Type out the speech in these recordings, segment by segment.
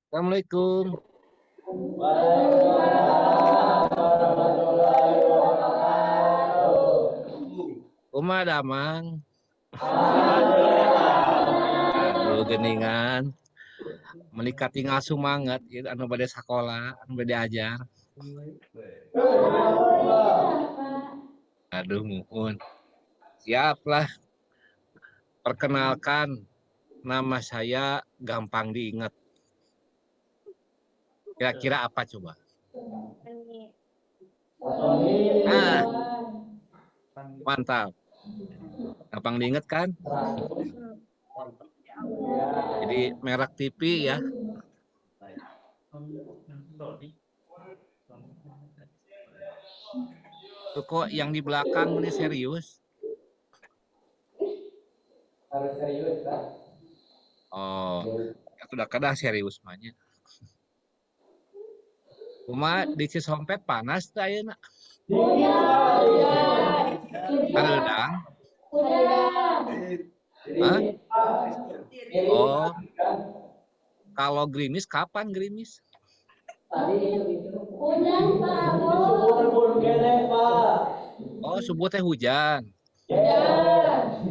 Assalamualaikum. Waalaikumsalam warahmatullahi wabarakatuh. Uma damang. Alhamdulillah. Aduh geningan. Meningkat tinggal semangat. Ya, anu bade sekolah, anu bade ajar. Aduh muhun. Siaplah. Perkenalkan, nama saya gampang diingat. Kira-kira apa coba? Ah, mantap. Gampang diingat kan? Jadi merek TV ya. Tuh kok yang di belakang ini serius? Harus serius, Pak. Oh, ya sudah kadang serius banyak. Cuma di Cisompet panas tuh ayeuna. Hareudang. Hah? Oh, kalau gerimis kapan gerimis? Hujan, Pak. Subuh pun kene, Pak. Oh, subuh teh hujan. Hujan.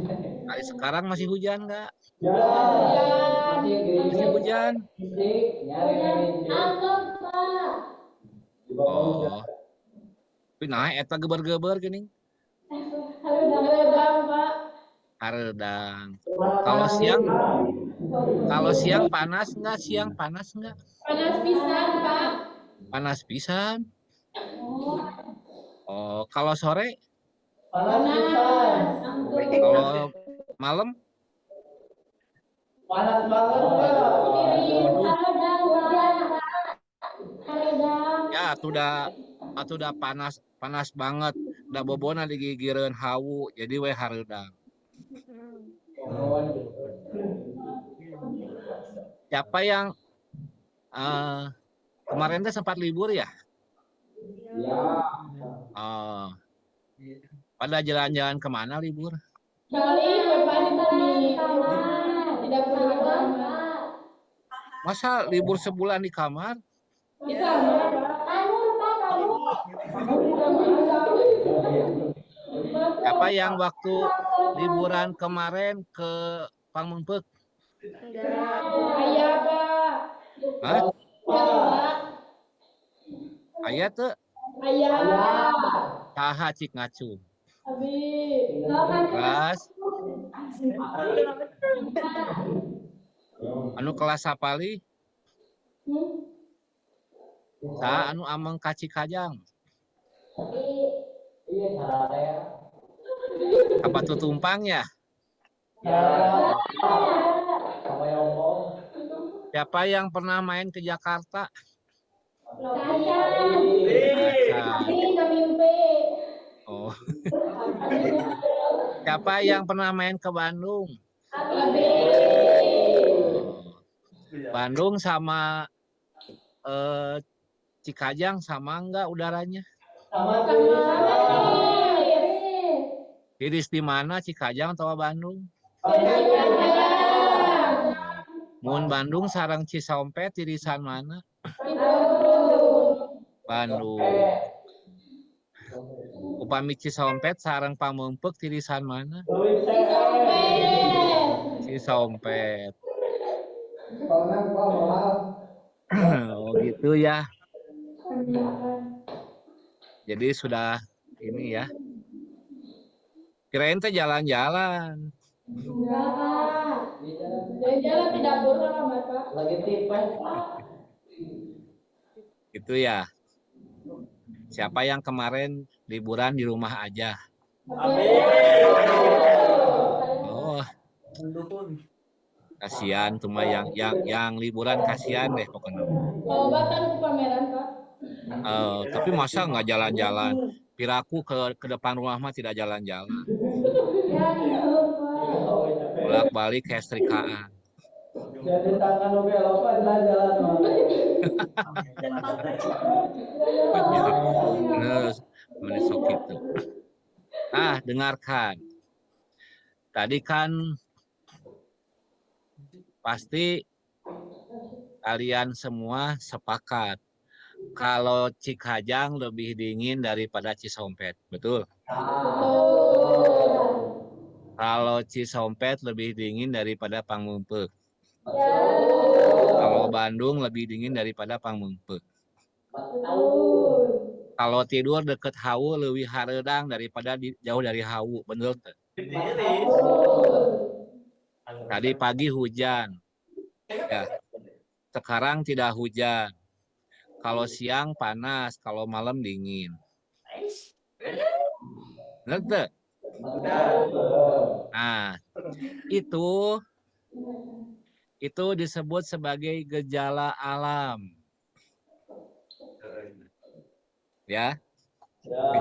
Kali sekarang masih hujan nggak? Hujan. Masih hujan. Hujan. Angkot, Pak. Oh, tapi nah eta geber-geber gini. Hareudang, Pak. Hareudang. Kalau siang panas nggak? Siang panas nggak? Panas pisan, Pak. Panas pisan. Oh, kalau sore? Panas pisan. Kalau malam? Panas banget, Pak. Waduh, Hareudang, hujan, Pak. Hareudang. ya atuh udah panas panas banget. Da bobona digigireun hawu, jadi we hareudang. Siapa yang eh, kemarin teh sempat libur ya? Oh, pada jalan-jalan kemana libur? Bali, Pak, di kamar. Tidak perlu ke kamar. Masa libur sebulan di kamar? Di kamar, Pak. Kanur, Pak, kanur. Siapa yang waktu liburan kemarin ke Pangmumpek? Ayah, Pak. Hah? Ya, Pak. Aya teu Ayah. saha cik ngacung. Abi. Kelas anu kelas sapali saha anu ameng ka Cikajang. Iya, saya. Apa tuh tumpang ya? Ya. Apa yang ngomong? Siapa yang pernah main ke Jakarta? Acan. Mimpi. Oh, siapa yang pernah main ke Bandung? Abi. Oh, Bandung sama Cikajang sama enggak udaranya? Sama. Tiris di mana Cikajang atau Bandung? Mun Bandung sarang Cisompet tirisan mana? Bandung. Upami Cisompet sarang Pameumpek tirisan mana? Cisompet. Oh gitu ya. Jadi sudah ini ya. Kirain teh jalan-jalan. Enggak, Pak. Jalan di dapur sama Bapak. Lagi tipes, Pak. Itu ya. Siapa yang kemarin liburan di rumah aja? Oh, kasihan cuma yang liburan kasihan deh pokoknya. Pengobatan ke pameran, Pak. Tapi masa nggak jalan-jalan? Piraku ke depan rumah mah tidak jalan-jalan. Ya, Pak. Bolak-balik kayak setrikaan. Jadi tangan oke apa jalan-jalan, Pak. Terus menisok itu. Nah, dengarkan. Tadi kan pasti kalian semua sepakat kalau Cikajang lebih dingin daripada Cisompet, betul? Kalau Cisompet lebih dingin daripada Pangmumpeu. Kalau Bandung lebih dingin daripada Pangmumpeu. Kalau tidur deket Hawu lebih hareudang daripada jauh dari Hawu, bener tuh? Tadi pagi hujan, ya. Sekarang tidak hujan. Kalau siang panas, kalau malam dingin. Bener tuh? Nah, itu disebut sebagai gejala alam, ya,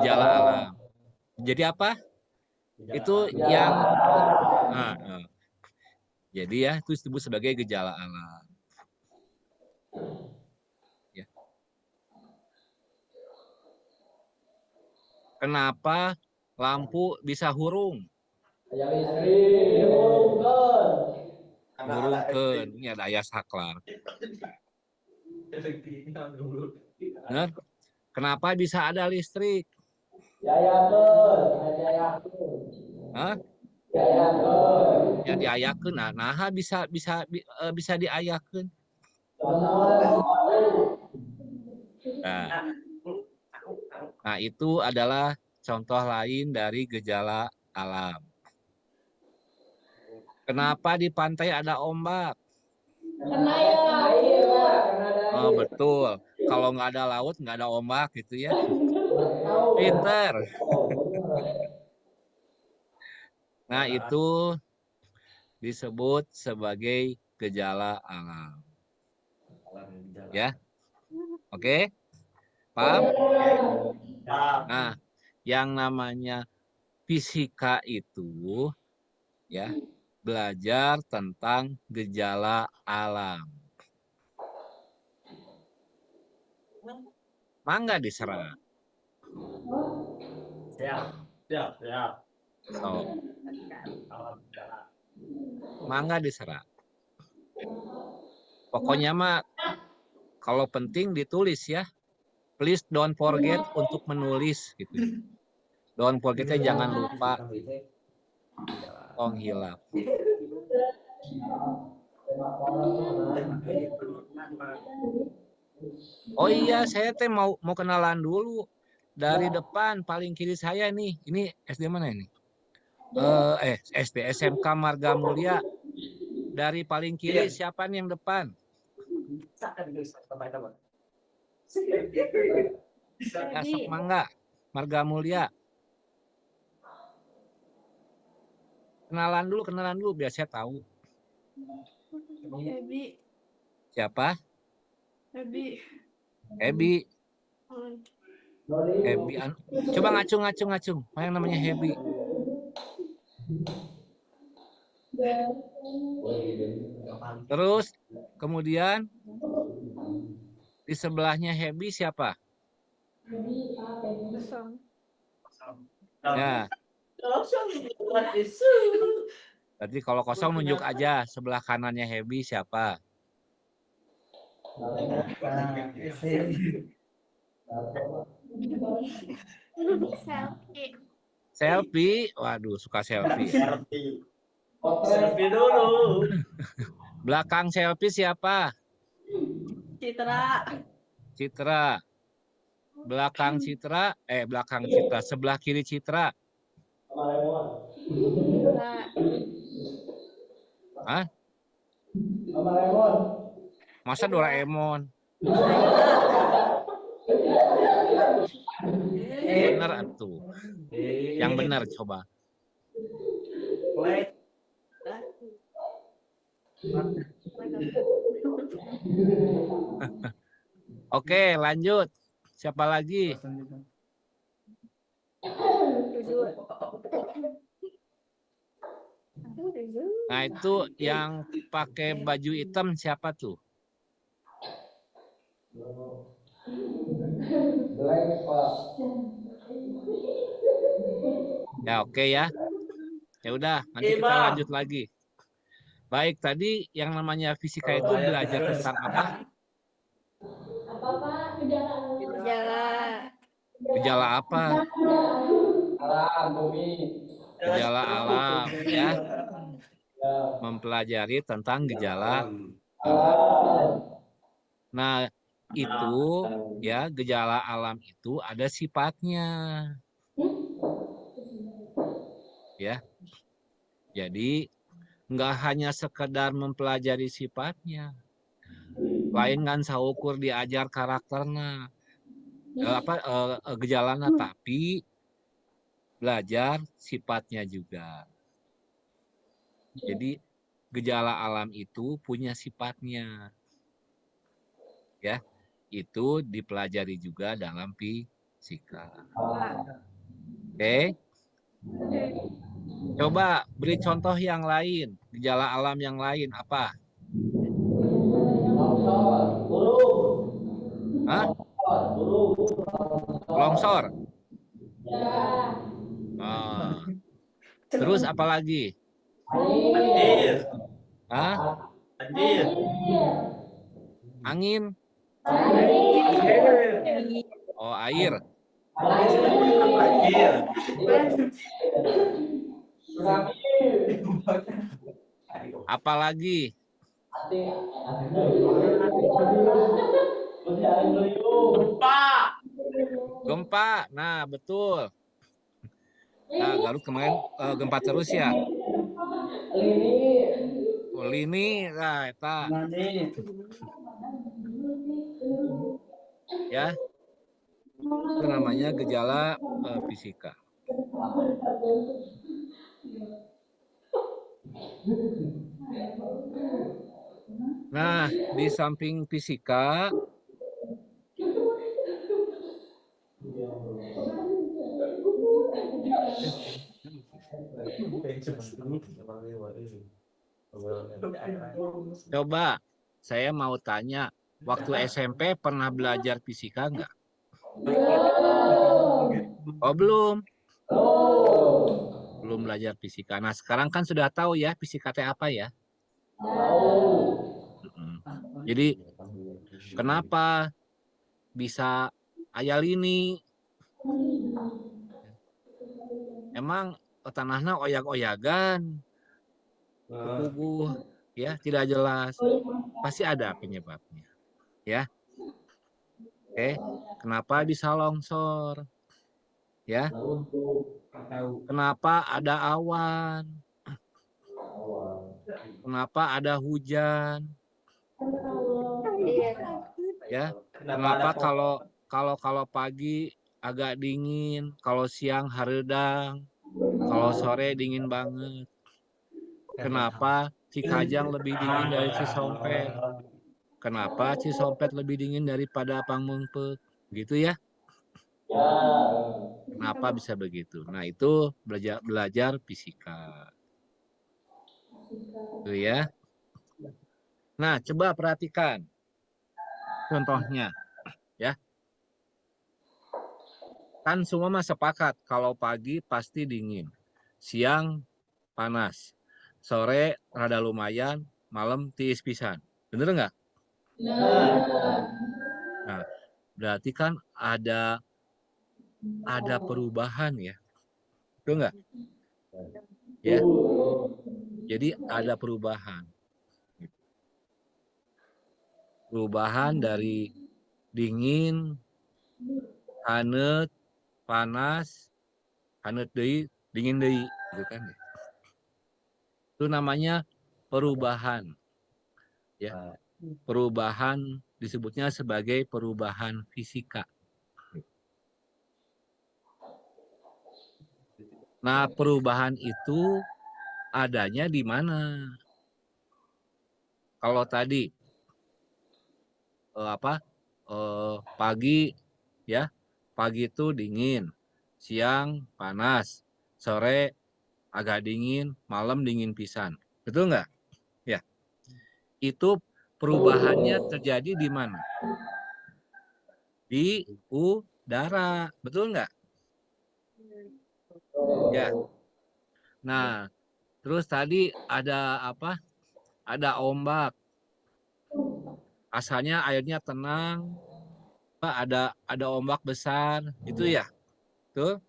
gejala alam. Jadi apa? Itu yang jadi ya itu disebut sebagai gejala alam. Ya. Kenapa lampu bisa hurung? Hurungkeun, ini ada ayat saklar. Benar? Kenapa bisa ada listrik? Hah? Ya diayakeun, nah bisa diayakeun. Nah, itu adalah contoh lain dari gejala alam. Kenapa di pantai ada ombak? Karena ya laut. Oh, betul. Kalau nggak ada laut, nggak ada ombak gitu ya. Pinter. Nah, itu disebut sebagai gejala alam. Ya, oke? Paham? Nah, yang namanya fisika itu ya belajar tentang gejala alam. Mangga diserang. Siap. Oh, mangga diserang. Pokoknya mah kalau penting ditulis ya. Please don't forget untuk menulis gitu. Don't forgetnya jangan lupa. Tong hilap. Oh iya, saya teh mau kenalan dulu. Dari depan paling kiri saya nih. Ini SD mana ini? SD SMK Marga Mulia. Dari paling kiri siapa nih yang depan? Ya, sok mangga. Marga Mulia. Kenalan dulu biar saya tahu. Hebi. Siapa? Hebi. Hebi. Hebi. Coba ngacung. Mana yang namanya Hebi? Terus kemudian di sebelahnya Hebi siapa? Ya. Berarti kalau kosong nunjuk aja sebelah kanannya Hebi siapa? Selfie. Waduh, suka selfie. Selfie dulu. Belakang selfie siapa? Citra. Belakang Citra, sebelah kiri Citra. Hah? Masa Doraemon? Bener atuh. Yang benar coba. Oke, lanjut. Siapa lagi? Nah, itu yang pakai baju hitam siapa tuh? Ya, oke ya. Ya udah, nanti kita lanjut lagi. Baik, tadi yang namanya fisika itu belajar tentang apa? Apa Pak? Gejala. Gejala apa? Alam, bumi. Gejala alam, ya. Mempelajari tentang gejala alam. Nah, itu ya gejala alam itu ada sifatnya, ya. Jadi nggak hanya sekedar mempelajari sifatnya, lain kan saukur diajar karakternya, gejalanya, tapi belajar sifatnya juga. Jadi gejala alam itu punya sifatnya, ya. Itu dipelajari juga dalam fisika. Oke. Coba beri contoh yang lain, gejala alam yang lain apa? Hah? Longsor. Ah. Terus apa lagi? Banjir. Hah? Banjir. Angin. Oh, air. Banjir. Apa lagi? Gempa. Gempa. Nah, betul. Nah, Garut kemarin gempa terus ya. Oh, lini, nah, eta. Ya, itu namanya gejala fisika. Nah, di samping fisika, coba saya mau tanya, waktu SMP pernah belajar fisika nggak? Oh, belum. Belum belajar fisika. Nah, sekarang kan sudah tahu ya fisika teh apa ya? Jadi, kenapa bisa aya lini? Emang tanahnya oyak-oyagan, puguh, ya tidak jelas. Pasti ada penyebabnya, ya. Oke, kenapa bisa longsor? Ya, kenapa ada awan? Kenapa ada hujan? Ya, kenapa kalau pagi agak dingin, kalau siang hareudang, kalau sore dingin banget. Kenapa Cikajang lebih dingin dari Cisompet? Kenapa Cisompet lebih dingin daripada Pangmengpeuk? Gitu ya. Kenapa bisa begitu? Nah, itu belajar fisika. Itu ya. Nah, coba perhatikan contohnya, ya. Kan semua mah sepakat kalau pagi pasti dingin, siang panas, sore rada lumayan, malam tiis pisan. Bener nggak? Nah, berarti kan ada perubahan ya. Betul nggak? Ya. Jadi ada perubahan. Perubahan dari dingin, hanet, panas, hanet deui, dingin deui, gitu kan ya. Itu namanya perubahan. Ya. Perubahan disebutnya sebagai perubahan fisika. Nah, perubahan itu adanya di mana? Kalau tadi pagi ya, pagi itu dingin, siang panas, sore agak dingin, malam dingin pisan. Betul nggak? Ya, itu perubahannya terjadi di mana? Di udara, betul nggak? Ya. Nah, terus tadi ada apa? ada ombak. Asalnya airnya tenang, ada ombak besar, itu ya. Tuh.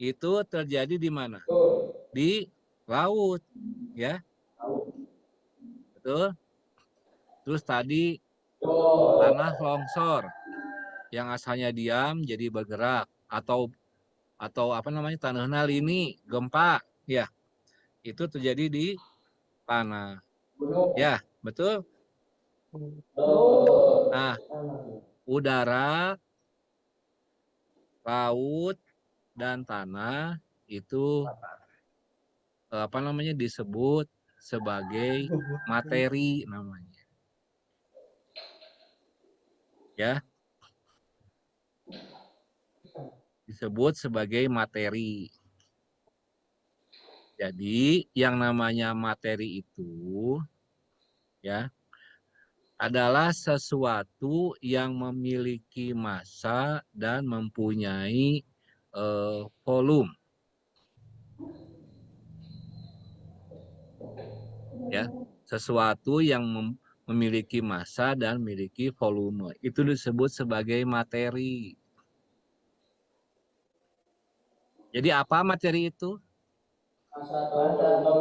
Itu terjadi di mana? Di laut, ya. Betul? Terus tadi tanah longsor yang asalnya diam jadi bergerak atau apa namanya tanahnya lini gempa, ya. Itu terjadi di tanah. Ya, betul? Nah, udara, laut, dan tanah itu apa namanya disebut sebagai materi namanya. Ya, disebut sebagai materi. Jadi yang namanya materi itu ya adalah sesuatu yang memiliki massa dan mempunyai volume. Ya, sesuatu yang memiliki massa dan memiliki volume. Itu disebut sebagai materi. Jadi apa materi itu? Massa atau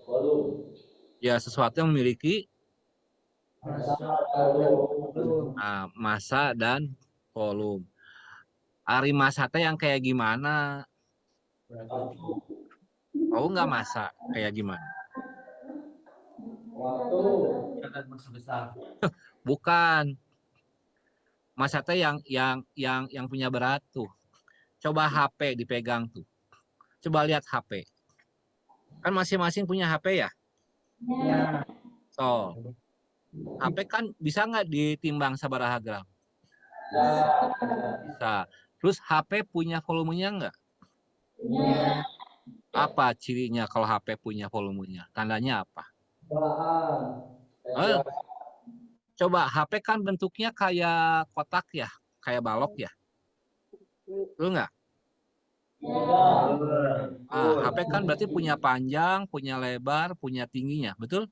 volume. Ya, sesuatu yang memiliki massa dan volume. Ari massa teh yang kayak gimana? Tahu nggak massa kayak gimana? Bukan. Massa teh yang punya berat tuh. Coba HP dipegang tuh. Coba lihat HP. Kan masing-masing punya HP ya? Ya. So, HP kan bisa nggak ditimbang sabaraha gram? Bisa. Terus HP punya volumenya nggak? Ya. Apa cirinya kalau HP punya volumenya? Tandanya apa? Coba HP kan bentuknya kayak kotak ya, kayak balok ya. Betul nggak? HP kan berarti punya panjang, punya lebar, punya tingginya, betul?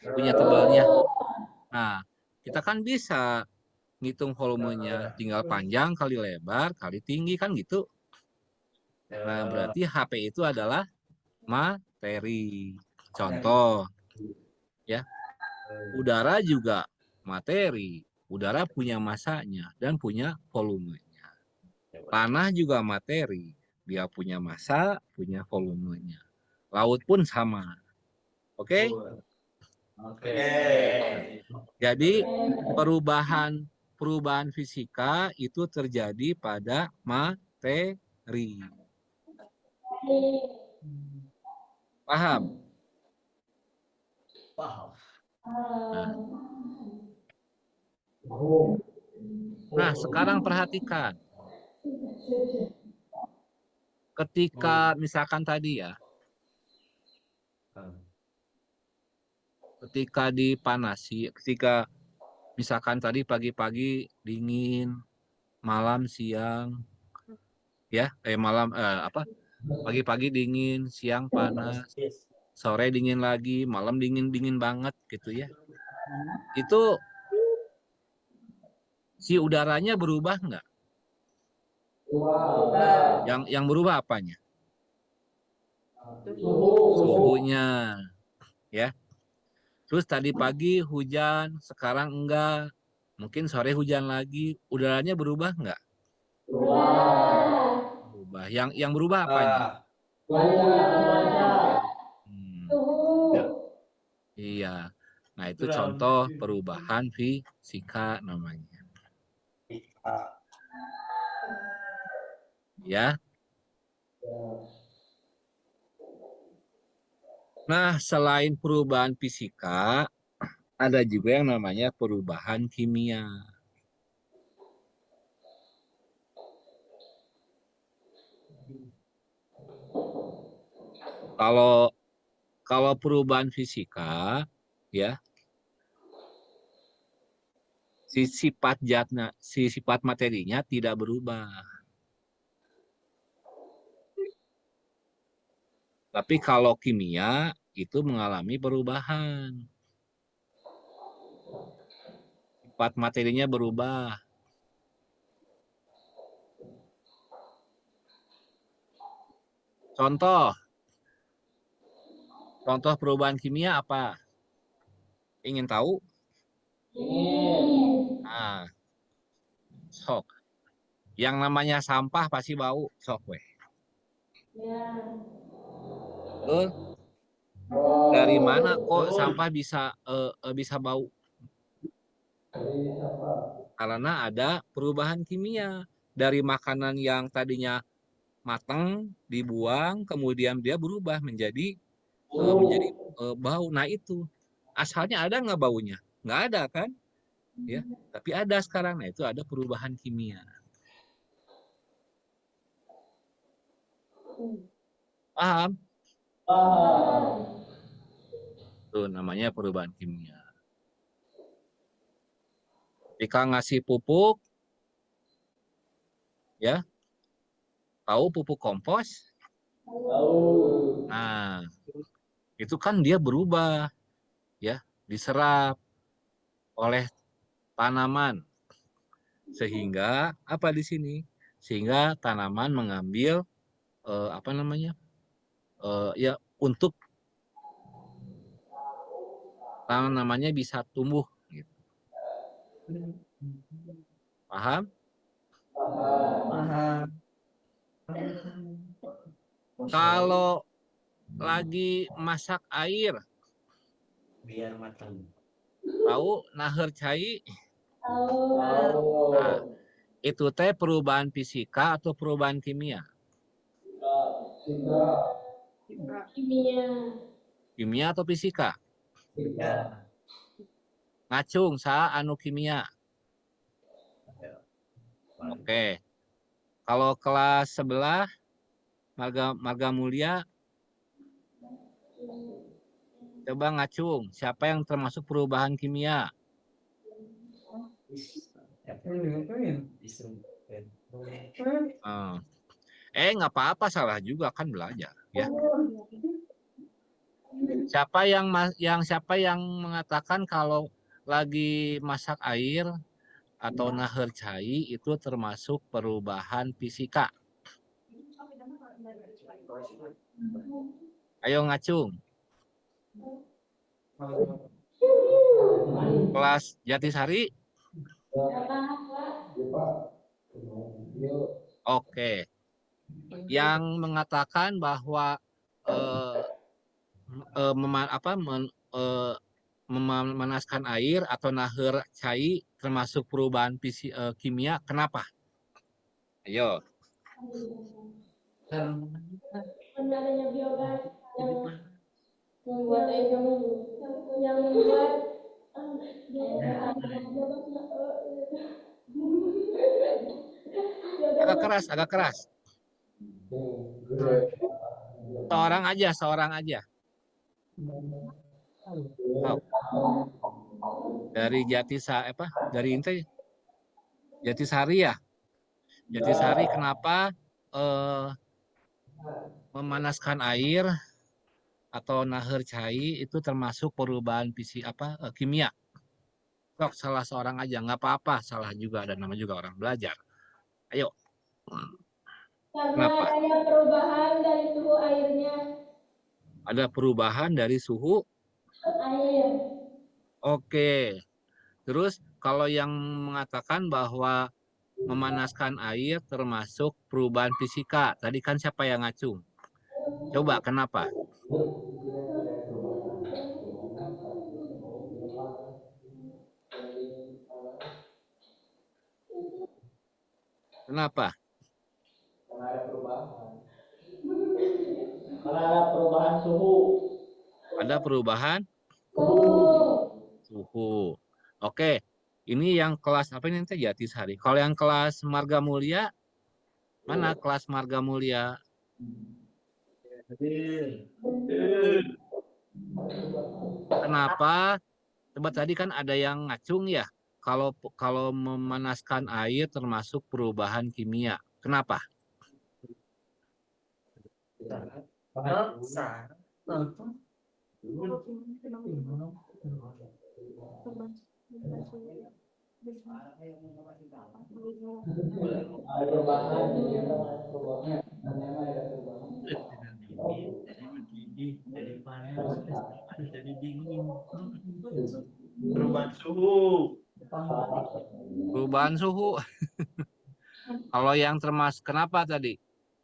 Punya tebalnya. Nah, kita kan bisa ngitung volumenya, tinggal panjang kali lebar kali tinggi kan gitu. Nah, berarti HP itu adalah materi. Contoh, ya, udara juga materi. Udara punya massanya dan punya volumenya. Tanah juga materi. Dia punya massa, punya volumenya. Laut pun sama. Oke? Oke. Jadi perubahan fisika itu terjadi pada materi. Paham? Paham. Nah, sekarang perhatikan. Ketika misalkan tadi ya, ketika dipanasi, ketika misalkan tadi pagi-pagi dingin, malam siang, ya, pagi-pagi dingin, siang panas, sore dingin lagi, malam dingin banget gitu ya. Itu si udaranya berubah nggak? Yang berubah apanya? Suhunya, ya. Terus tadi pagi hujan, sekarang enggak. Mungkin sore hujan lagi. Udaranya berubah enggak? Berubah. Yang berubah apanya? Iya. Nah, itu contoh perubahan fisika namanya. Ya. Nah, selain perubahan fisika, ada juga yang namanya perubahan kimia. Kalau perubahan fisika, ya, si sifat materinya tidak berubah. Tapi kalau kimia itu mengalami perubahan. Sifat materinya berubah. Contoh perubahan kimia apa? Ingin tahu? Ingin. Nah, sok. Yang namanya sampah pasti bau, sok weh. Ya. Tuh, dari mana kok sampah bisa bau? Karena ada perubahan kimia dari makanan yang tadinya matang dibuang, kemudian dia berubah menjadi bau. Nah itu asalnya ada nggak baunya? Nggak ada kan? Ya, tapi ada sekarang. Nah itu ada perubahan kimia. Paham? Itu namanya perubahan kimia. Jika ngasih pupuk, ya, tahu pupuk kompos? Nah, itu kan dia berubah, ya, diserap oleh tanaman. Sehingga apa di sini? Sehingga tanaman mengambil apa namanya? Ya untuk namanya bisa tumbuh gitu. Paham? Paham. Kalau lagi masak air, Biar matang. tahu nahar cai? Tahu. Nah, itu teh perubahan fisika atau perubahan kimia? Kimia. Kimia atau fisika? Ya. Ngacung sa anu kimia. Oke. Kalau kelas sebelah Marga Mulia, coba ngacung. Siapa yang termasuk perubahan kimia? Nggak apa-apa, salah juga kan belajar ya. Siapa yang mengatakan kalau lagi masak air atau nahar cai itu termasuk perubahan fisika? Ayo ngacung. Kelas Jatisari? Oke. Yang mengatakan bahwa eh, memanaskan air atau nahar cai termasuk perubahan kimia, kenapa? Ayo. Karena adanya biogas yang membuat air yang membuat Agak keras, agak keras. Seorang aja. Oh, dari Jatisari ya. Jatisari kenapa memanaskan air atau nahar cai itu termasuk perubahan kimia? Sok salah seorang aja, nggak apa-apa, salah juga, dan nama juga orang belajar. Ayo. karena Kenapa? adanya perubahan dari suhu airnya. Ada perubahan dari suhu Air. Oke. Terus kalau yang mengatakan bahwa memanaskan air termasuk perubahan fisika, tadi kan siapa yang ngacung? Coba kenapa? Kenapa? Karena ada perubahan. Karena ada perubahan suhu. Ada perubahan suhu. Oke. Ini yang kelas apa ini nanti Jatisari. Kalau yang kelas Marga Mulia, mana kelas Marga Mulia? Kenapa? Coba tadi kan ada yang ngacung ya. Kalau memanaskan air termasuk perubahan kimia. Kenapa? Ada perubahan, ternyata ada perubahan. Ternyata ada perubahan. Jadi panas, jadi dingin. Perubahan suhu. Perubahan suhu. Kalau yang termasuk kenapa tadi?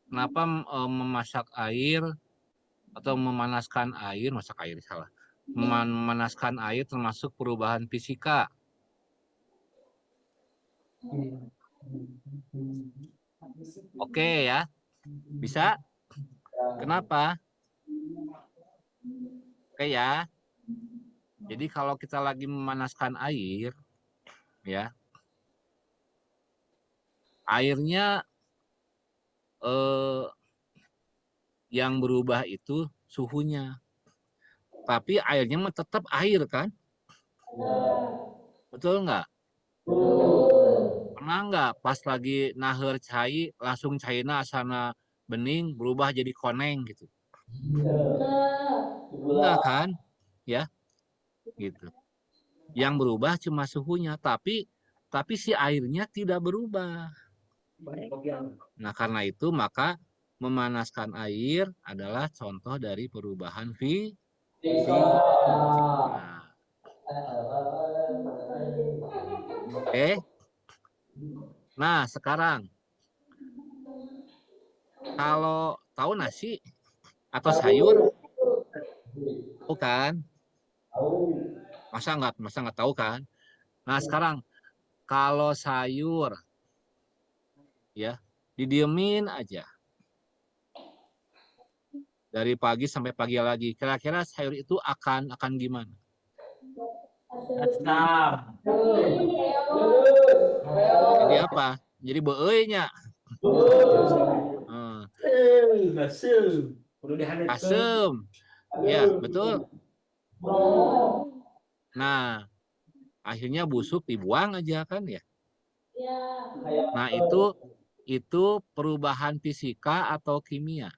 Kenapa memasak air atau memanaskan air, masak air salah. Memanaskan air termasuk perubahan fisika. Oke ya. Bisa? Kenapa? Oke ya. Jadi kalau kita lagi memanaskan air, ya, airnya yang berubah itu suhunya. Tapi airnya tetap air kan? Betul nggak? Pernah nggak pas lagi naheur cai langsung cairna asana bening berubah jadi koneng gitu? Enggak kan? Ya, gitu. Yang berubah cuma suhunya, tapi si airnya tidak berubah. Nah, karena itu maka memanaskan air adalah contoh dari perubahan fisika. Oke. Nah, sekarang kalau tahu nasi atau sayur, bukan? Masa nggak tahu kan? Nah, sekarang kalau sayur, ya didiemin aja dari pagi sampai pagi lagi. Kira-kira sayur itu akan gimana? Asam. Jadi apa? Jadi beeuy-nya. Asam. Perlu dihangatkan. Asem. Ya, betul. Nah, akhirnya busuk dibuang aja kan ya. Nah, itu perubahan fisika atau kimia?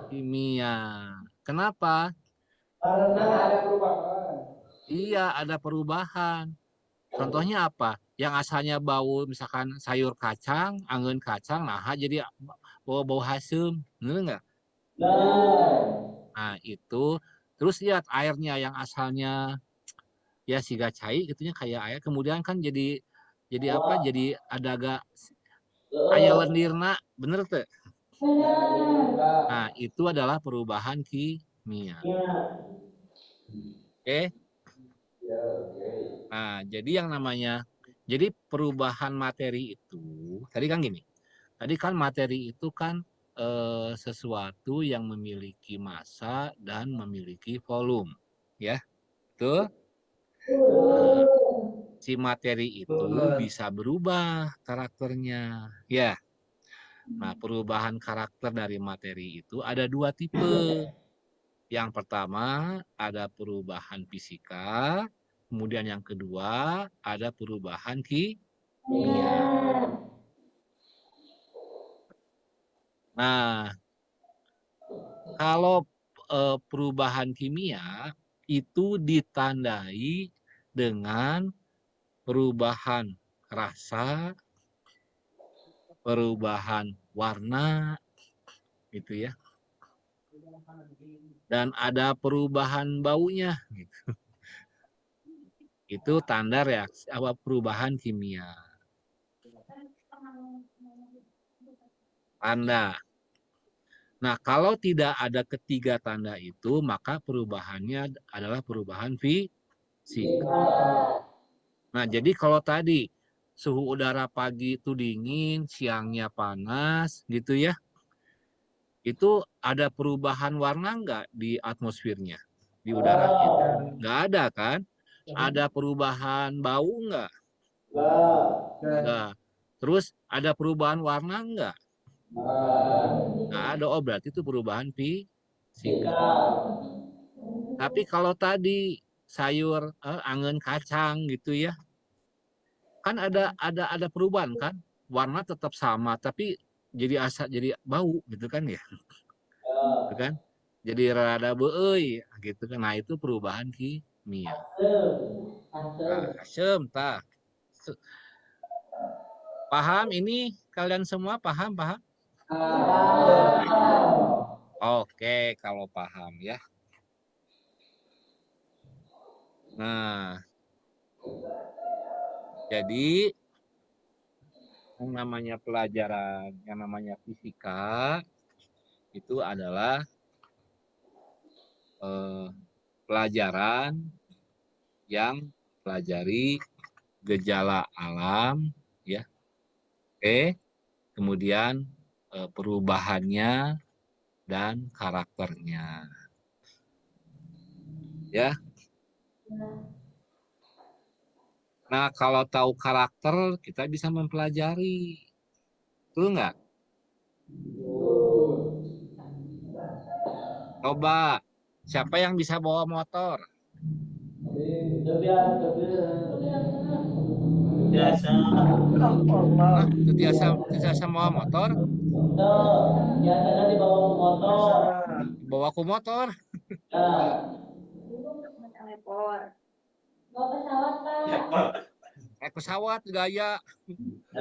Kimia. Kenapa? Karena ada perubahan. Iya, ada perubahan. Contohnya apa? Yang asalnya bau misalkan sayur kacang, angin kacang, nah jadi bau hasem, bener nggak? Nah, itu terus lihat airnya yang asalnya ya siga cai gitunya kayak air, kemudian kan jadi apa? Jadi ada agak aya lendirna, bener tuh? Nah, itu adalah perubahan kimia. Oke. Nah, jadi yang namanya perubahan materi itu tadi kan gini. Tadi kan materi itu kan sesuatu yang memiliki massa dan memiliki volume, ya. Tuh. Nah, si materi itu bisa berubah karakternya, ya. Nah, perubahan karakter dari materi itu ada dua tipe. Yang pertama ada perubahan fisika, kemudian yang kedua ada perubahan kimia. Nah, kalau perubahan kimia itu ditandai dengan perubahan rasa, perubahan warna, gitu ya. Dan ada perubahan baunya, gitu. Itu tanda reaksi perubahan kimia. Tanda. Nah, kalau tidak ada ketiga tanda itu, maka perubahannya adalah perubahan fisika. Nah, jadi kalau tadi suhu udara pagi itu dingin, siangnya panas, gitu ya, itu ada perubahan warna nggak di atmosfernya, di udaranya? Nggak ada kan? Ada perubahan bau nggak? Nggak. Terus ada perubahan warna nggak? Nggak ada. Oh, berarti itu perubahan fisika. Tapi kalau tadi sayur angin kacang gitu ya, kan ada perubahan kan? Warna tetap sama, tapi jadi bau gitu kan ya, gitu kan? jadi rada beeuy gitu kan. Nah, itu perubahan kimia. Nah, asem tah. Paham ini kalian semua paham? Oke, kalau paham ya. Nah, jadi yang namanya pelajaran, yang namanya fisika itu adalah pelajaran yang pelajari gejala alam, ya. Oke, kemudian perubahannya dan karakternya, ya. Nah, kalau tahu karakter, kita bisa mempelajari. Betul nggak? Coba, siapa yang bisa bawa motor? Biasa. Hah? Tetiasa bawa motor? Biasanya dibawa motor. Bawa ku motor? Bawa pesawat, Pak. Siapa? Naik pesawat, gaya.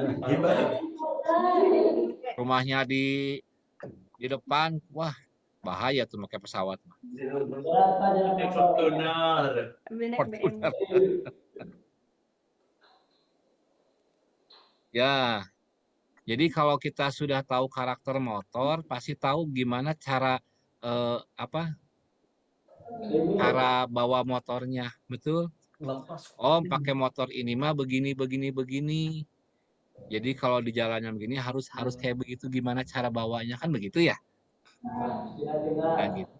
Gimana? Rumahnya di depan. Wah, bahaya tuh pakai pesawat. Naik Fortuner. Fortuner. Ya, jadi kalau kita sudah tahu karakter motor, pasti tahu gimana cara cara bawa motornya, betul? Om pakai motor ini mah begini begini begini. Jadi kalau di jalannya begini harus kayak begitu, gimana cara bawanya, kan begitu ya? Nah, gitu.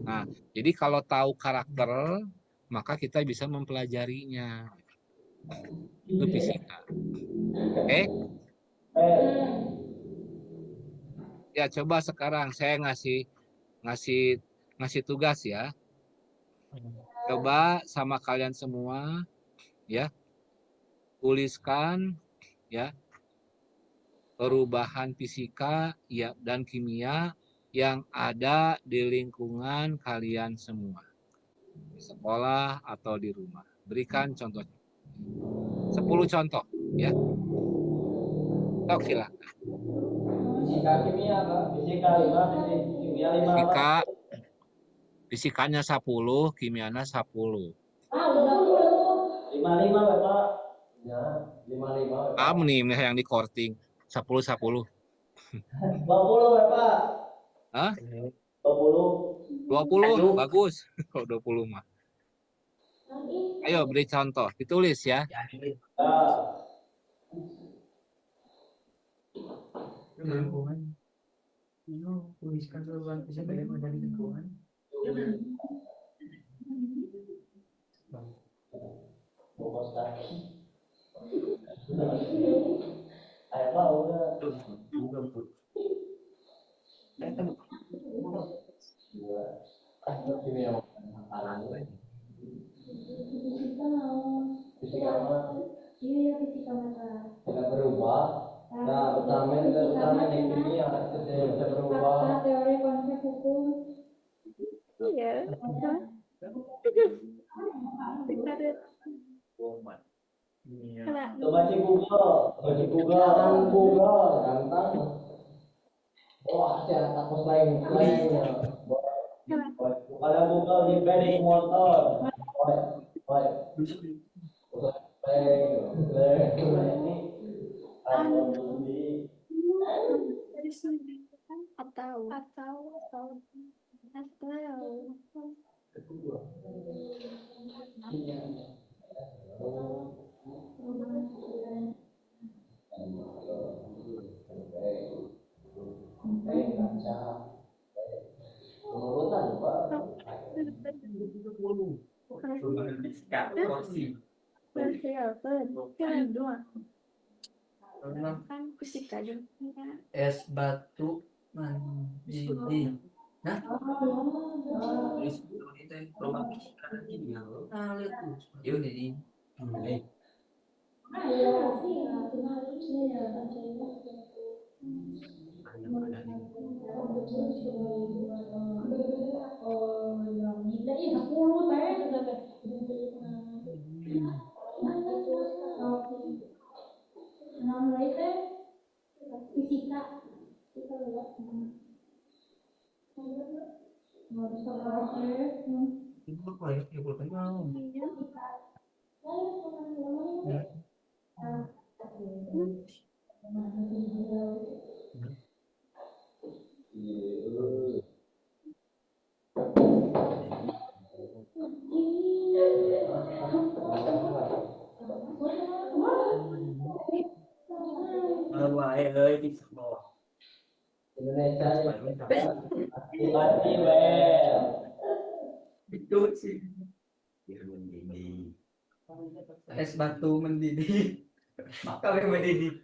Nah, jadi kalau tahu karakter, maka kita bisa mempelajarinya. Itu fisika. Oke? Ya, coba sekarang saya ngasih ngasih tugas ya. Coba sama kalian semua ya, tuliskan ya perubahan fisika ya dan kimia yang ada di lingkungan kalian semua. Di sekolah atau di rumah. Berikan contoh. 10 contoh ya. Sok silakan. Fisika kimia, Pak. Fisika 5, kimia 5, Pak. Fisika fisikanya 10, kimianya 10. Ah, udah puluh. 5, Bapak. Ya, 5, Bapak. Kamu nih yang di korting 10. 20, Bapak. Hah? 20. 20 bagus. Kalau 20 mah. Ayo beri contoh, ditulis ya. Ya. Lingkungan. Tuliskan perubahan fisika yang ada di lingkungan. Ayo, Pak, udah. Kimia makanan. Fisika mau. Fisika apa? Iya, fisika mata. Tidak berubah. Nah, utama di kimia tidak berubah. Fakta, teori, konsep, hukum. Iya. Coba di Google, gampang. Wah, saya takut slang. Kalau Google di bed motor. Atau kan fisika juga. Es batu mandiri. Nah, tulis itu rumah fisika ini ya. Nah, lihat tuh. Yuk jadi. Iya, sih. Cuma harusnya ya baca itu. Oh, yang ini 10 teh. Enam lagi teh fisika. Kita lihat. Nggak bisa pakai. Itu apa ya? Ya boleh kenal. Iya. Ya. Wae euy bisa bawa. Indonesia Itu pasti well. sih. Ya mendidih. Es batu mendidih. Kami mendidih.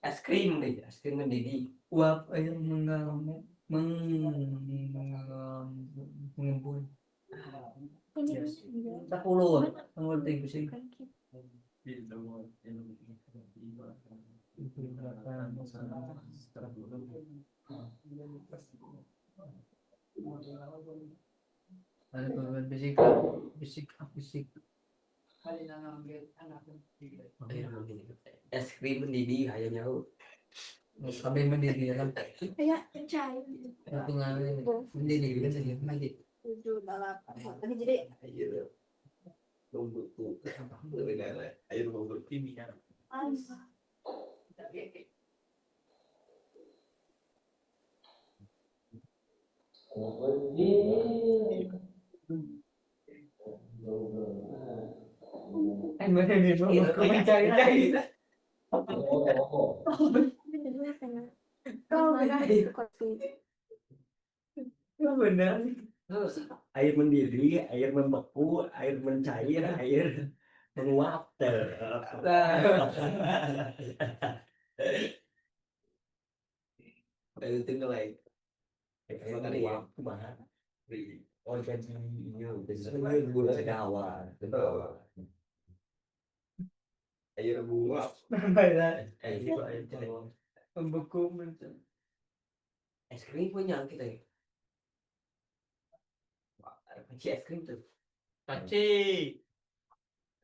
Es krim mendidih. Uap air mengembun. Ini Yes. enggak. 10 mengerti gue sih. Bukan gitu. Ada pelajaran fisik. Es krim mendidih ayo nyaho. Sampai mendidih kan. Kayak cair. Tinggal mendidih kan saja lagi. 7, 8. Ini jadi Ayo. Tunggu tuh. Ayo tunggu kimia. Mencari ini dulu pengen. Kau beda kopi. benar. Air mendidih, air membeku, air mencair, air menguap. Itu tinggal lagi. Air menguap kemana? Organisasinya jadi gula sedawa. Air menguap. Baiklah. Air menguap. Membeku mencari. Es krim punya kita ya. Panci es krim tuh. Panci.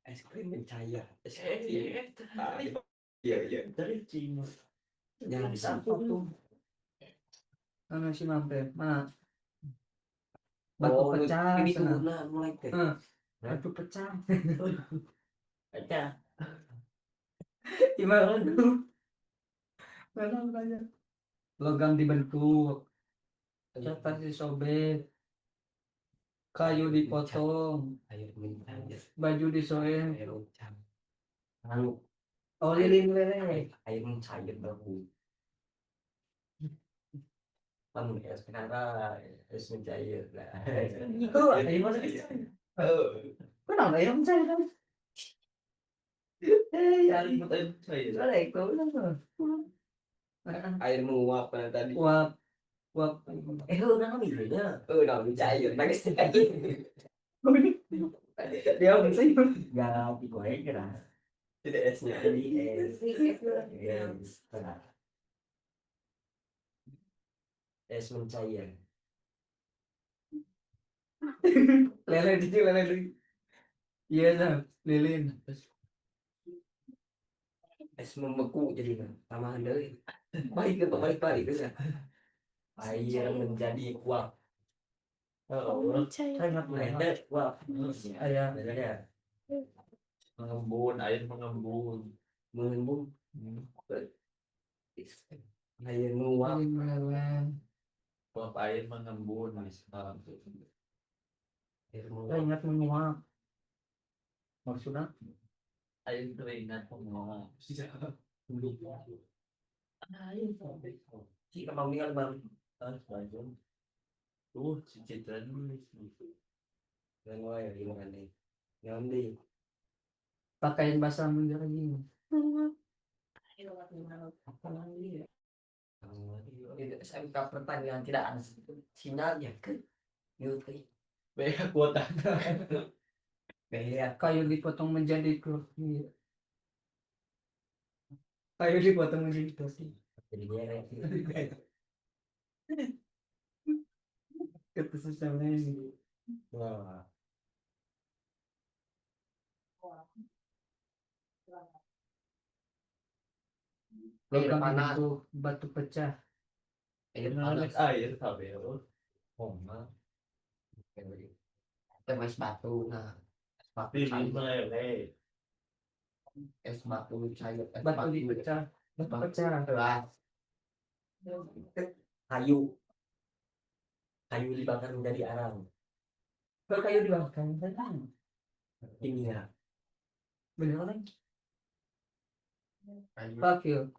Es krim mencair. Es krim. Iya. Dari Cina. Jangan sampai. Mana sih mampir? Mana? Batu pecah. Ini Sana. tuh mulai teh. Batu pecah. Pecah. Gimana tuh? Mana banyak. Logam dibentuk. Kertas disobek. Kayu dipotong. Air mencair. Baju disoek. Air ucap. Lalu Oh lilin lele. air mencair baru. Kamu es sekarang es mencair lah. Itu air mana bisa? Kenapa air mencari kan? Air cair. Lele kau Air menguap kan tadi. Uap. Udah namanya. Udah mencair. Nangis cair. Dia bisa Gak gue kira. Tidak esnya ini es. Yes. Es mencair. lele di. Iya dah, lilin. Es membeku jadi tambahan dari. Baik itu ya. Air menjadi uap. Cair. Sangat Blender uap. Ayah. Blender Mengembun, air mengembun. mengembung. Air menguap. Lilin meleleh. Uap air mengembun. Air Saya menguap. ingat menguap. Maksudnya? Air keringat menguap. Si kapal meninggal bang. Cicitan Dan wae gimana nih? Ngambil. Pakaian basah menjadi Menguap. Itu SMK pertanian tidak ada sinyalnya ke YouTube. banyak kuota. Kayak kayu dipotong menjadi kursi. Kayu dipotong menjadi kursi. jadi dia keterusannya ini. Wah. Logam itu batu pecah. Air Panas. Air kabel. Homa. Es batu. Nah, es batu Pilih cair. meleleh. Es batu cair. Es Batu dipecah. Batu pecah. Keras. Kayu. Kayu dibakar menjadi arang. Kalau kayu dibakar, kan? Kimia. Bener kan? Kayu. Fuck you.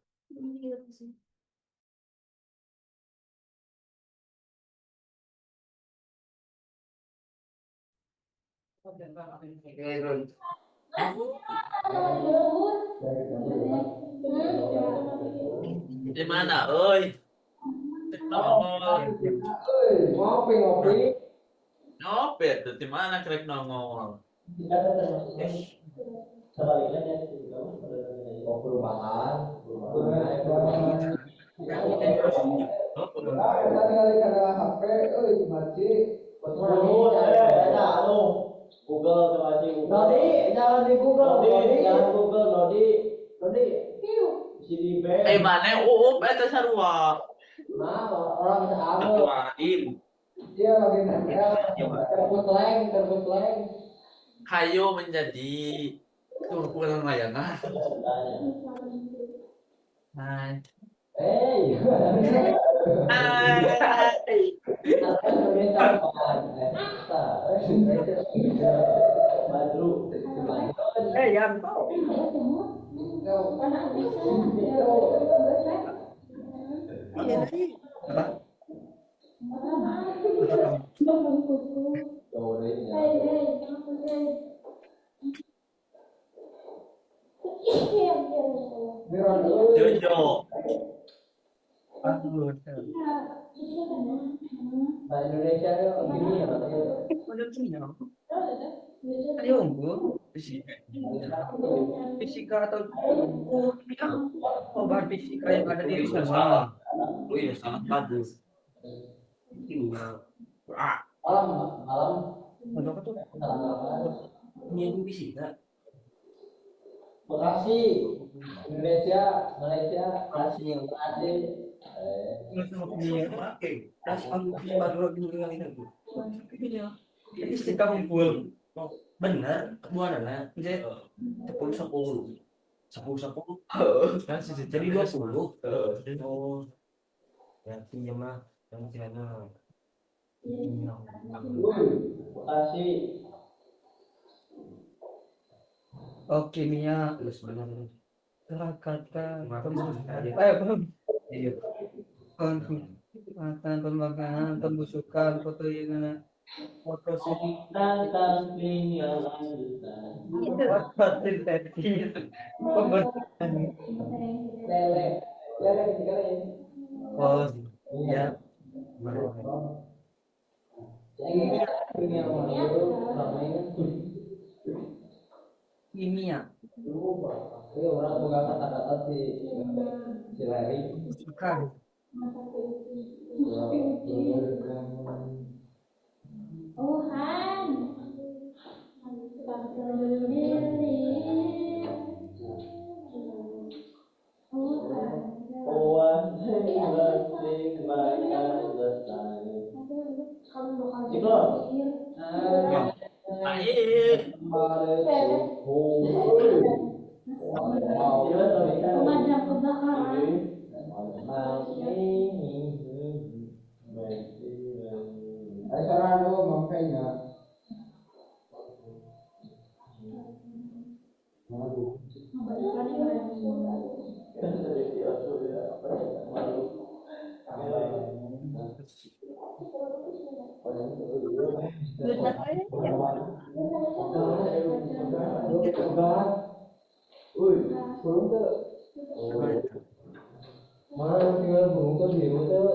Di mana, oi? Nongol. Ngopet tuh di mana krek nongol? Google coba sih Nodi, jangan di Google. Nodi, jangan Google. Nodi. CD bank. Mana eta sarua. Nah, orang bisa ambil. Atuain. Dia lagi nempel. Terpus leng. Kayu menjadi kurang layangan. Nah, Hey. yang Jojo. Bahasa Indonesia itu gini ya. Ayo, Bu. Fisika atau bahan fisika yang ada di sana. Oh iya, sangat bagus. Alam. Untuk itu Ini fisika. Bekasi, Indonesia, Malaysia, Bekasi. Fisika ngumpul. Benar, kebuaran lah. Jadi 10 10 kan jadi 20. Oh. Ya, iya mah. Yang sana. Bekasi. oh kimia Terus benar. kata Pembusukan. belum Iya. pembakaran pembusukan foto yang foto sini Tentang dunia lanjutan. pembusukan Lele sekali. oh ya Yang dunia lanjutan namanya. kimia Ini orang buka kata-kata si Larry. pembusukan Tuhan, sendiri. One thing makan selesai. Ciklon. Air. Pemadam kebakaran. Ayo makanya. Burung tuh. Mana tinggal burung tuh biru tuh.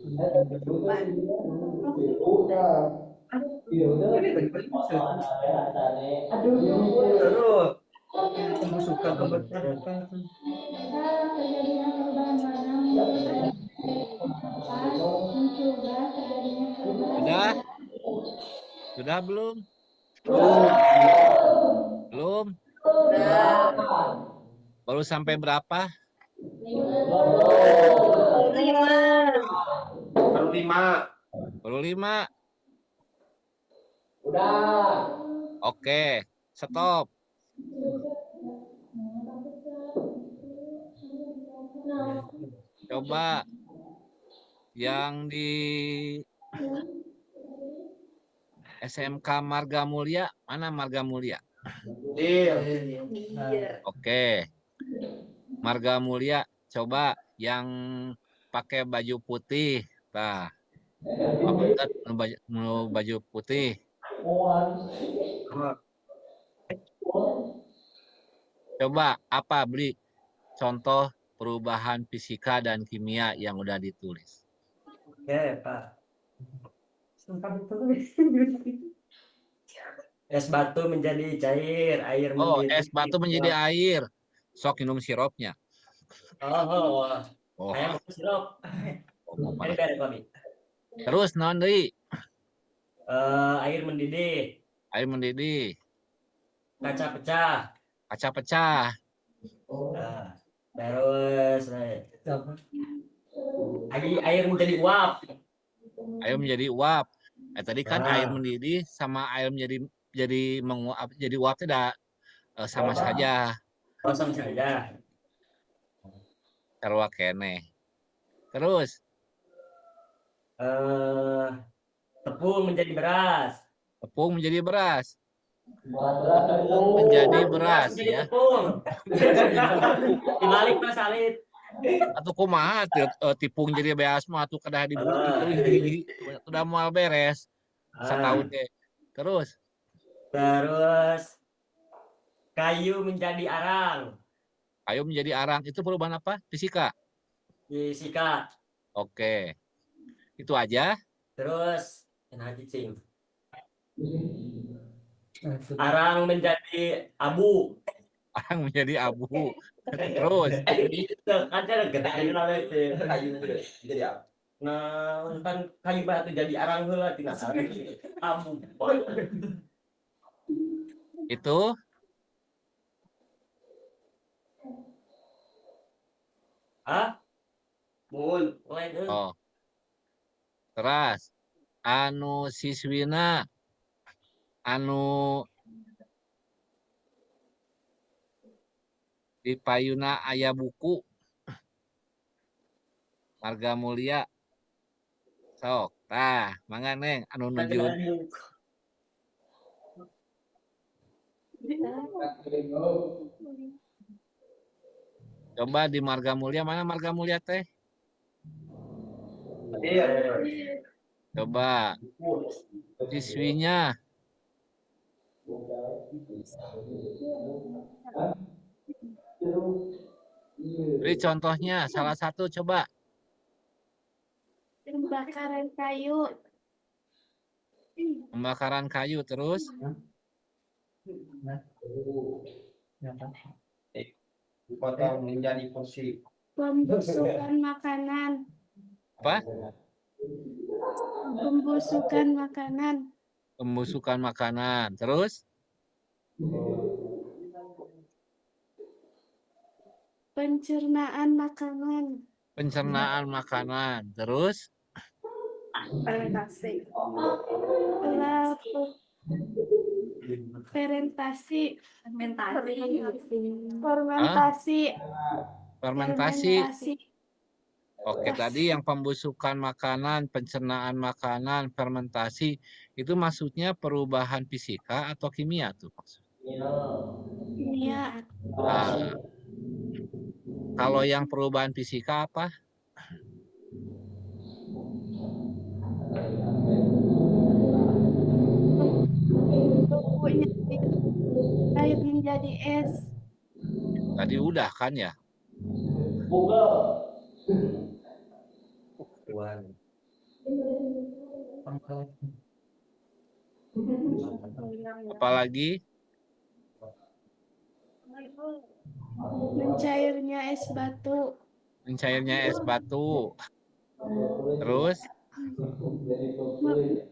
Biru kan. Biru tuh. terus pembusukan pembusukan Dalam terjadinya perubahan warna menjadi Mencegah terjadinya perubahan. Sudah? Sudah belum? Belum? Baru sampai berapa? 5. Baru 5. Udah. Oke, stop. Coba yang di SMK Marga Mulia, mana Marga Mulia? Oke. Marga Mulia, coba yang pakai baju putih. Nah, baju putih. Coba apa beri contoh perubahan fisika dan kimia yang udah ditulis. Oke, Pak. Es batu menjadi cair, air Oh, mendidih. es batu menjadi air. Sok minum sirupnya. Oh, Oh, saya mau sirup. mau Ini panas. dari Bami. Terus non deui? Air mendidih, Air mendidih, kaca pecah. kaca pecah, Nah, terus air menjadi uap. air menjadi uap. Tadi kan Nah. air mendidih sama air jadi menguap, jadi uap tidak sama saja. Kosong saja. Sarua keneh. Terus Tepung menjadi beras. tepung menjadi beras. Beras Tepung menjadi beras menjadi ya. tepung. Dibalik Mas Salid. Atau kumaha tipung jadi beas mah atuh kedah dibulti teuing hiji udah moal beres. Sataun deh. Terus Kayu menjadi arang. kayu menjadi arang. Itu perubahan apa? Fisika. Disikat. Oke. Itu aja. Terus arang menjadi abu. Arang menjadi abu. Terus Ada gede kayu jadi abu. Nah, kan kayu batu jadi arang heula tina abu. itu Mun, oh. Teras anu siswina anu di payuna aya buku Marga Mulia sok tah mangga neng anu nuju coba di Marga Mulia mana Marga Mulia teh coba siswinya beri contohnya salah satu coba Pembakaran kayu. pembakaran kayu terus dipotong menjadi porsi. Pembusukan makanan. apa Pembusukan makanan. pembusukan makanan terus Pencernaan makanan. pencernaan makanan terus Fermentasi. Fermentasi. fermentasi. Oke, tadi yang pembusukan makanan, pencernaan makanan, fermentasi, itu maksudnya perubahan fisika atau kimia tuh maksudnya? Kimia. Nah, kalau yang perubahan fisika apa? Air menjadi es. Tadi udah kan ya? Apalagi? Mencairnya es batu. Mencairnya es batu. Terus Jadi populer.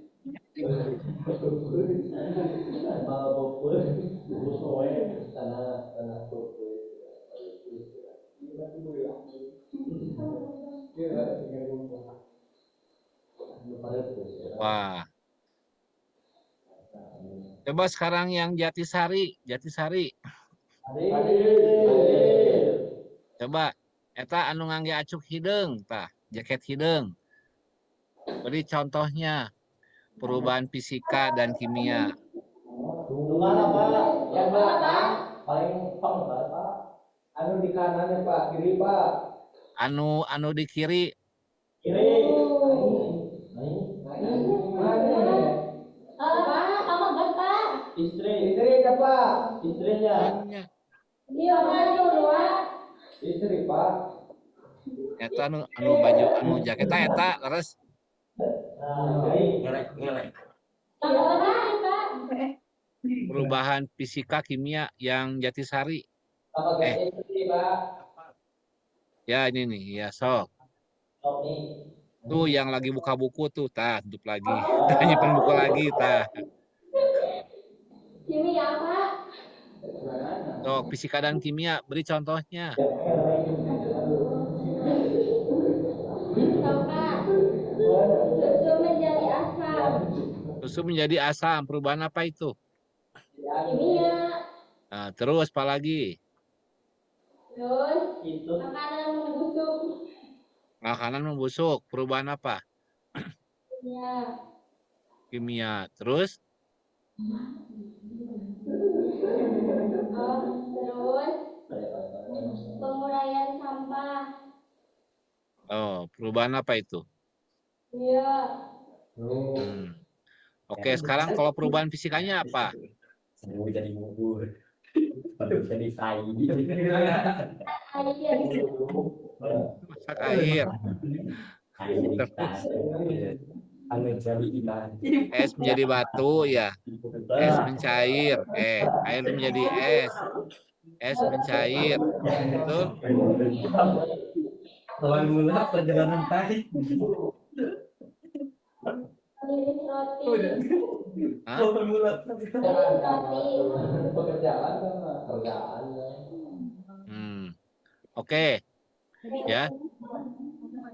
Malah populer. Tanah populer. wah, coba sekarang yang Jatisari, Jatisari. Coba eta anu ngangge acuk hideung tah, jaket hideung. Beri contohnya perubahan fisika dan kimia. Mana Pak? Yang belakang paling penggal Pak. Anu di kanan ya Pak, kiri Pak. Anu di kiri Kiri. Pak, kamu Pak. Istri ya Pak. Istrinya. nya. Iya, maju Pak. Istri Pak. Eta anu baju anu jaket eta leres Kamu Pak. perubahan fisika kimia yang Jatisari. Apa istri Pak? Ya ini nih, ya sok. Sok nih. Tuh yang lagi buka buku tuh, tah, tutup lagi. Tah nyimpen buku lagi, tah. Kimia Pak. Sok fisika dan kimia, beri contohnya. Pak. Susu menjadi asam. Susu menjadi asam, perubahan apa itu? Kimia. Nah, terus apa lagi? Terus Itu makanan membusuk. Makanan membusuk, perubahan apa? Ya. Kimia. Terus Terus penguraian sampah. oh, perubahan apa itu? Iya. Oke, sekarang kalau perubahan fisikanya apa? Semua jadi bubur. Baru jadi tai. Air. Masak air. Terus anu jadi iman. Es menjadi batu, ya. Es mencair. Air menjadi es. Es mencair. Betul? Lawan mula perjalanan tai. Iris roti. Hah? Lawan mula. Iris roti. pekerjaan kerjaan. Oke. Ya.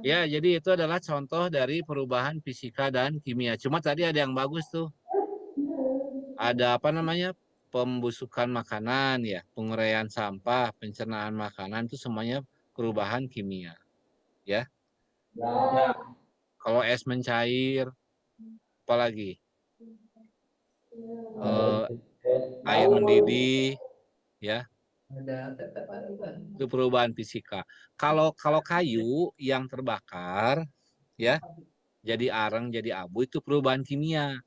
Ya, jadi itu adalah contoh dari perubahan fisika dan kimia. Cuma tadi ada yang bagus tuh. Ada apa namanya? Pembusukan makanan ya, penguraian sampah, pencernaan makanan itu semuanya perubahan kimia. Ya. Kalau es mencair, apalagi? Air mendidih, ya. Itu perubahan fisika. Kalau kayu yang terbakar, ya, jadi arang, jadi abu, itu perubahan kimia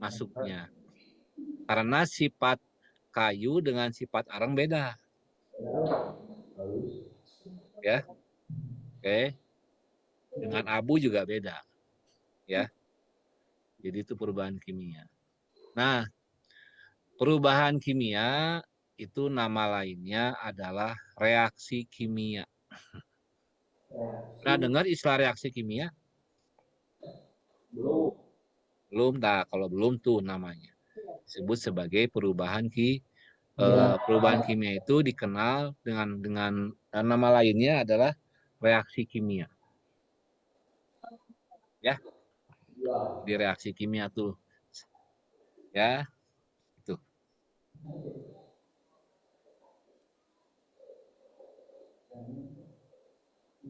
masuknya. Karena sifat kayu dengan sifat arang beda. Ya. Oke. Dengan abu juga beda. Ya. Jadi itu perubahan kimia. Nah, perubahan kimia itu nama lainnya adalah reaksi kimia. Nah, dengar istilah reaksi kimia? Belum. Nah, kalau belum tuh namanya. Disebut sebagai perubahan kimia itu dikenal dengan nama lainnya adalah reaksi kimia. Ya. Di reaksi kimia tuh. Ya. Itu.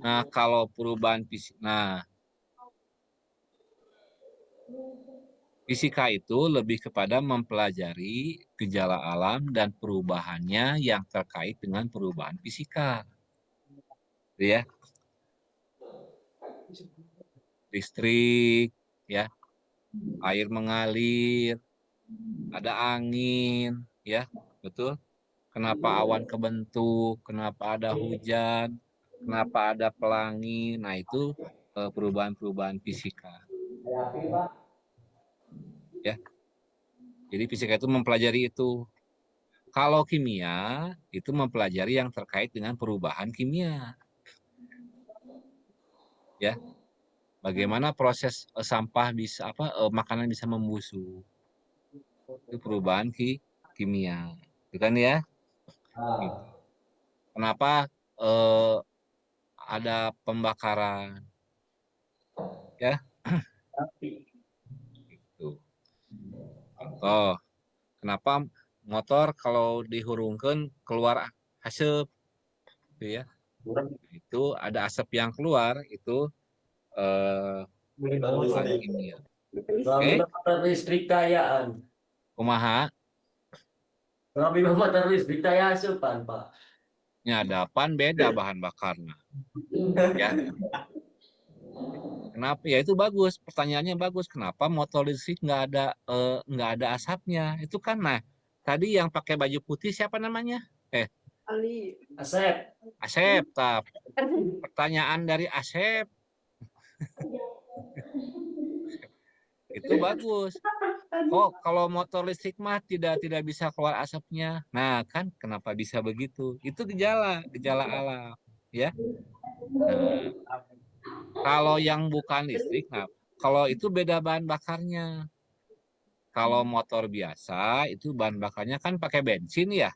Nah, kalau perubahan fisika itu lebih kepada mempelajari gejala alam dan perubahannya yang terkait dengan perubahan fisika. Ya. Listrik, ya. Air mengalir, ada angin, ya. Betul? Kenapa awan kebentuk, kenapa ada hujan, kenapa ada pelangi. Nah, itu perubahan-perubahan fisika. Ya. Jadi fisika itu mempelajari itu. Kalau kimia itu mempelajari yang terkait dengan perubahan kimia. Ya, bagaimana proses sampah bisa makanan bisa membusuk. Itu perubahan kimia. Itu kan ya. Ah. Gitu. Kenapa ada pembakaran? Ya, gitu. Contoh, kenapa motor kalau dihurungkan keluar asap, gitu ya? Itu ada asap yang keluar, itu perubahan kimia. Oke, motor listrik kayaan. kumaha? Tapi motor listrik kaya asupan, Pak. Nyadapan beda bahan bakarnya. Ya, kenapa? Ya itu bagus. Pertanyaannya bagus. Kenapa motor listrik nggak ada asapnya? Itu kan, nah tadi yang pakai baju putih siapa namanya? Ali. Asep. Asep. Pertanyaan dari Asep itu bagus. Oh, kalau motor listrik mah tidak bisa keluar asapnya. Nah, kan kenapa bisa begitu? Itu gejala alam, ya. Nah, kalau yang bukan listrik, nah kalau itu beda bahan bakarnya. Kalau motor biasa itu bahan bakarnya kan pakai bensin ya.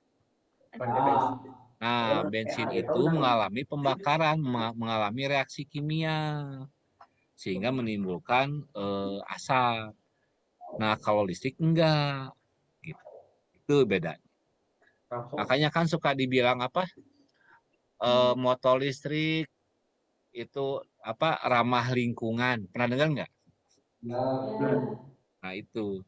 Nah, bensin itu mengalami pembakaran, mengalami reaksi kimia sehingga menimbulkan asap. Nah, kalau listrik enggak, gitu. Itu beda. Makanya kan suka dibilang apa? Motor listrik itu ramah lingkungan. Pernah dengar nggak? Nah, itu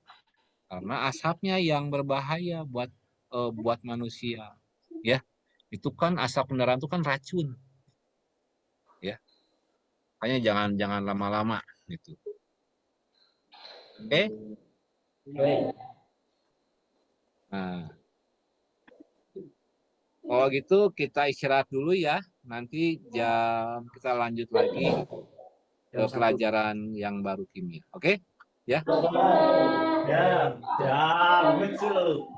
karena asapnya yang berbahaya buat manusia. Ya, itu kan asap kendaraan itu kan racun. Ya, makanya jangan lama-lama gitu. Oke? Nah, kalau gitu kita istirahat dulu ya. Nanti kita lanjut lagi ke pelajaran yang baru kimia. Oke? Ya. Ya, ya, muncul.